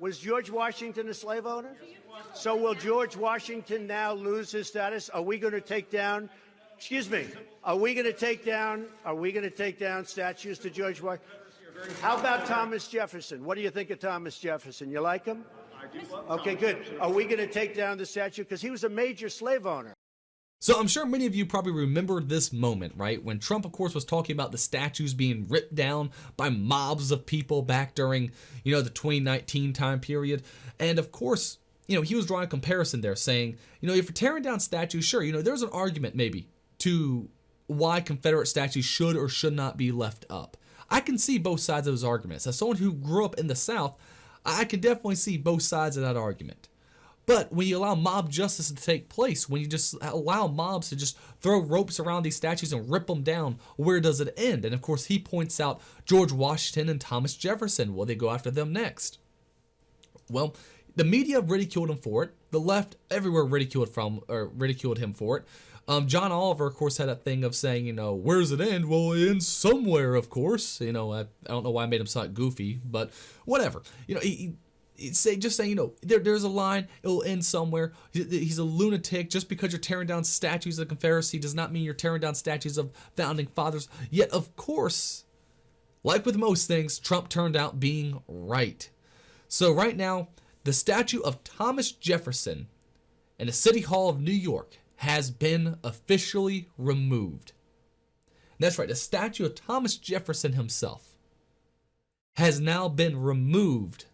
Was George Washington a slave owner? So will George Washington now lose his status? Are we going to take down, excuse me, are we going to take down statues to George Washington? How about Thomas Jefferson? What do you think of Thomas Jefferson? You like him? I do love Okay, good. Are we going to take down the statue? Because he was a major slave owner. So I'm sure many of you probably remember this moment, right? When Trump, of course, was talking about the statues being ripped down by mobs of people back during, the 2019 time period. And of course, he was drawing a comparison there saying, if you're tearing down statues, sure, there's an argument maybe to why Confederate statues should or should not be left up. I can see both sides of those arguments. As someone who grew up in the South, I can definitely see both sides of that argument. But when you allow mob justice to take place, when you just allow mobs to just throw ropes around these statues and rip them down, where does it end? And of course, he points out George Washington and Thomas Jefferson. Will they go after them next? Well, the media ridiculed him for it. The left everywhere ridiculed him for it. John Oliver, of course, had that thing of saying, where's it end? Well, it ends somewhere, of course. I don't know why I made him sound goofy, but whatever. Just saying, there's a line, it'll end somewhere. He's a lunatic. Just because you're tearing down statues of the Confederacy does not mean you're tearing down statues of founding fathers. Yet, of course, like with most things, Trump turned out being right. So right now, the statue of Thomas Jefferson in the City Hall of New York has been officially removed. That's right, the statue of Thomas Jefferson himself has now been removed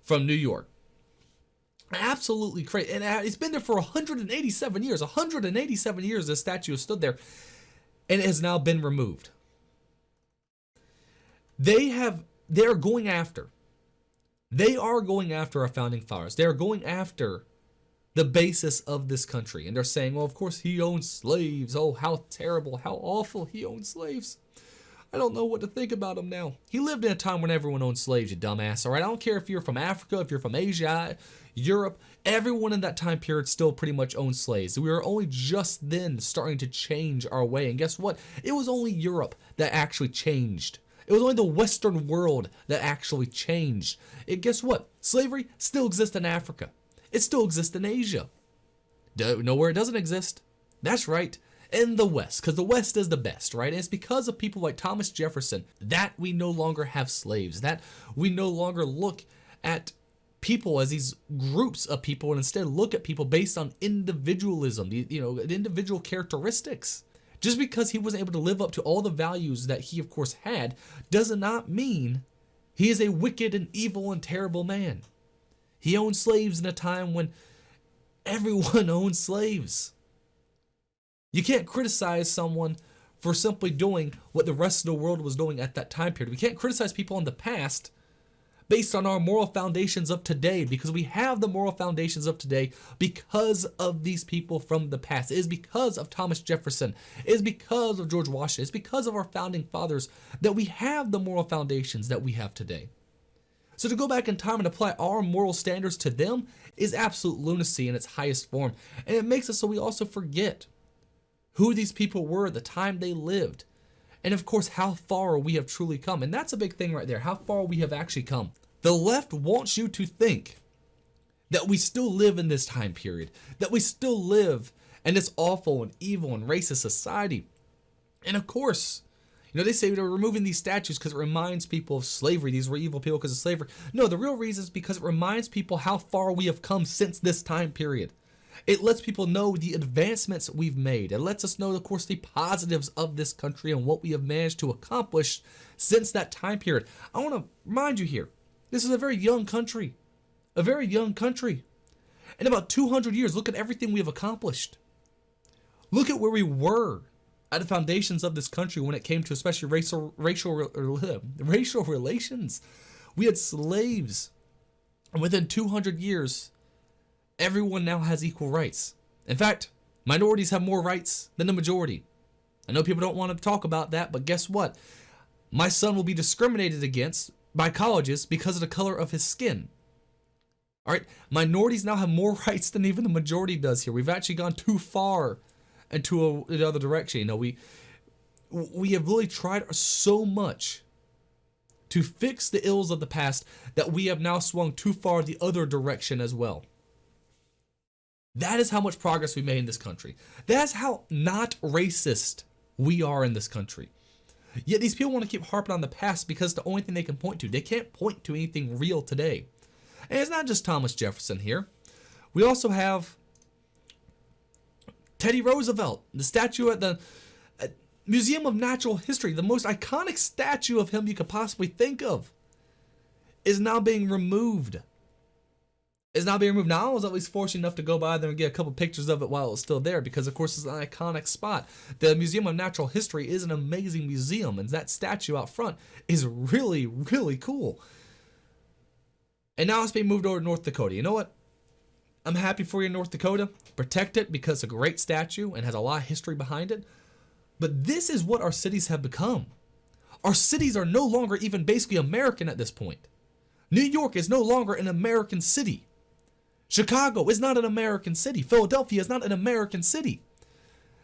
from New York. Absolutely crazy. And it's been there for 187 years. 187 years this statue has stood there, and it has now been removed. They are going after our founding fathers. They are going after the basis of this country. And they're saying, well, of course he owned slaves. Oh, how terrible, how awful, he owned slaves. I don't know what to think about him now. He lived in a time when everyone owned slaves, you dumbass. All right, I don't care if you're from Africa, if you're from Asia, Europe. Everyone in that time period still pretty much owned slaves. We were only just then starting to change our way. And guess what? It was only Europe that actually changed. It was only the Western world that actually changed. And guess what? Slavery still exists in Africa. It still exists in Asia. Know where it doesn't exist? That's right, in the West, because the West is the best, right? And it's because of people like Thomas Jefferson that we no longer have slaves, that we no longer look at people as these groups of people and instead look at people based on individualism, individual characteristics. Just because he wasn't able to live up to all the values that he, of course, had, does not mean he is a wicked and evil and terrible man. He owned slaves in a time when everyone owned slaves. You can't criticize someone for simply doing what the rest of the world was doing at that time period. We can't criticize people in the past based on our moral foundations of today, because we have the moral foundations of today because of these people from the past. It is because of Thomas Jefferson. It is because of George Washington. It's because of our founding fathers that we have the moral foundations that we have today. So to go back in time and apply our moral standards to them is absolute lunacy in its highest form. And it makes it so we also forget who these people were at the time they lived. And of course, how far we have truly come. And that's a big thing right there, how far we have actually come. The left wants you to think that we still live in this time period, that we still live in this awful and evil and racist society. And of course, they say they're removing these statues because it reminds people of slavery. These were evil people because of slavery. No, the real reason is because it reminds people how far we have come since this time period. It lets people know the advancements we've made. It lets us know, of course, the positives of this country and what we have managed to accomplish since that time period. I want to remind you here, this is a very young country. A very young country. In about 200 years, look at everything we have accomplished. Look at where we were at the foundations of this country when it came to especially racial relations. We had slaves. And within 200 years, everyone now has equal rights. In fact, minorities have more rights than the majority. I know people don't want to talk about that, but guess what? My son will be discriminated against by colleges because of the color of his skin. All right, minorities now have more rights than even the majority does here. We've actually gone too far into the other direction. We have really tried so much to fix the ills of the past that we have now swung too far the other direction as well. That is how much progress we made in this country. That's how not racist we are in this country. Yet these people want to keep harping on the past because it's the only thing they can point to. They can't point to anything real today. And it's not just Thomas Jefferson here. We also have Teddy Roosevelt, the statue at the Museum of Natural History, the most iconic statue of him you could possibly think of, is now being removed. Now I was at least fortunate enough to go by there and get a couple pictures of it while it was still there because, of course, it's an iconic spot. The Museum of Natural History is an amazing museum, and that statue out front is really, really cool. And now it's being moved over to North Dakota. You know what? I'm happy for you, North Dakota. Protect it because it's a great statue and has a lot of history behind it. But this is what our cities have become. Our cities are no longer even basically American at this point. New York is no longer an American city. Chicago is not an American city. Philadelphia is not an American city.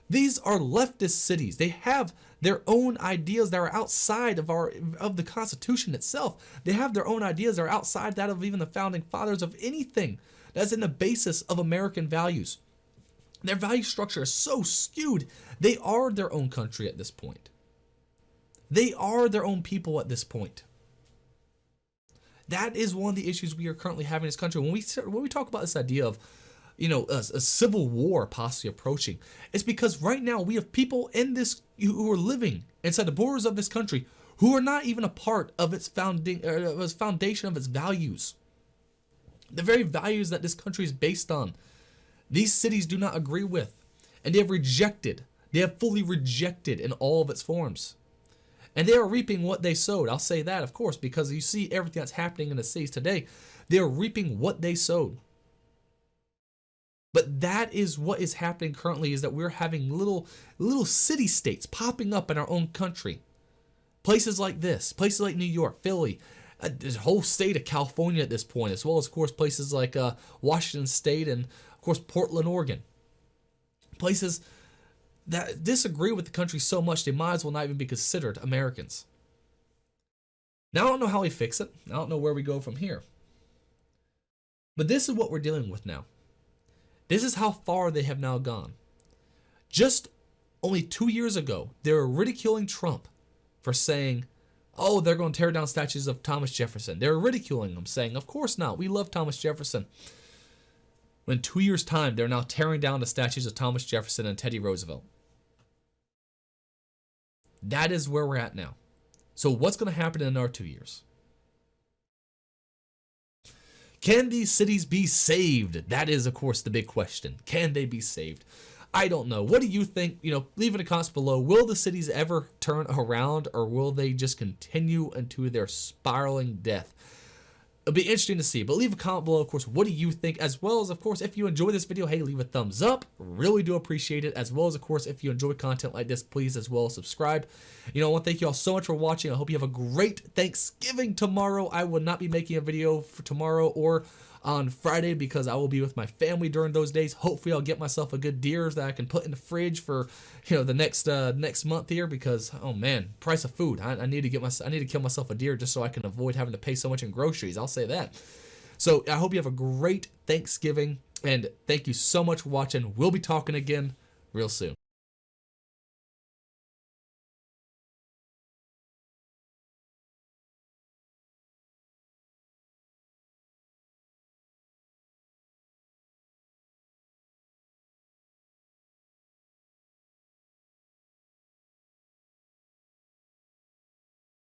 These are leftist cities. They have their own ideas that are outside of the Constitution itself. They have their own ideas that are outside that of even the founding fathers of anything that's in the basis of American values. Their value structure is so skewed. They are their own country at this point. They are their own people at this point. That is one of the issues we are currently having in this country. When we talk about this idea of, a civil war possibly approaching, it's because right now we have people in this who are living inside the borders of this country who are not even a part of its foundation of its values. The very values that this country is based on, these cities do not agree with, and they have fully rejected in all of its forms. And they are reaping what they sowed. I'll say that, of course, because you see everything that's happening in the cities today. They are reaping what they sowed. But that is what is happening currently, is that we're having little city-states popping up in our own country. Places like this, places like New York, Philly, the whole state of California at this point, as well as, of course, places like Washington State and, of course, Portland, Oregon. Places that disagree with the country so much they might as well not even be considered Americans. Now, I don't know how we fix it. I don't know where we go from here. But this is what we're dealing with now. This is how far they have now gone. Just only 2 years ago, they were ridiculing Trump for saying, oh, they're going to tear down statues of Thomas Jefferson. They were ridiculing him, saying, of course not. We love Thomas Jefferson. In 2 years' time, they're now tearing down the statues of Thomas Jefferson and Teddy Roosevelt. That is where we're at now. So what's going to happen in another 2 years? Can these cities be saved? That is, of course, the big question. Can they be saved? I don't know. What do you think? Leave in the comments below. Will the cities ever turn around, or will they just continue into their spiraling death? It'll be interesting to see, but leave a comment below, of course, what do you think, as well as, of course, if you enjoy this video, hey, leave a thumbs up. Really do appreciate it, as well as, of course, if you enjoy content like this, please, as well, subscribe. I want to thank you all so much for watching. I hope you have a great Thanksgiving tomorrow. I will not be making a video for tomorrow or on Friday because I will be with my family during those days. Hopefully, I'll get myself a good deer that I can put in the fridge for the next month here because, oh man, price of food. I need to kill myself a deer just so I can avoid having to pay so much in groceries. I'll say that. So I hope you have a great Thanksgiving and thank you so much for watching. We'll be talking again real soon.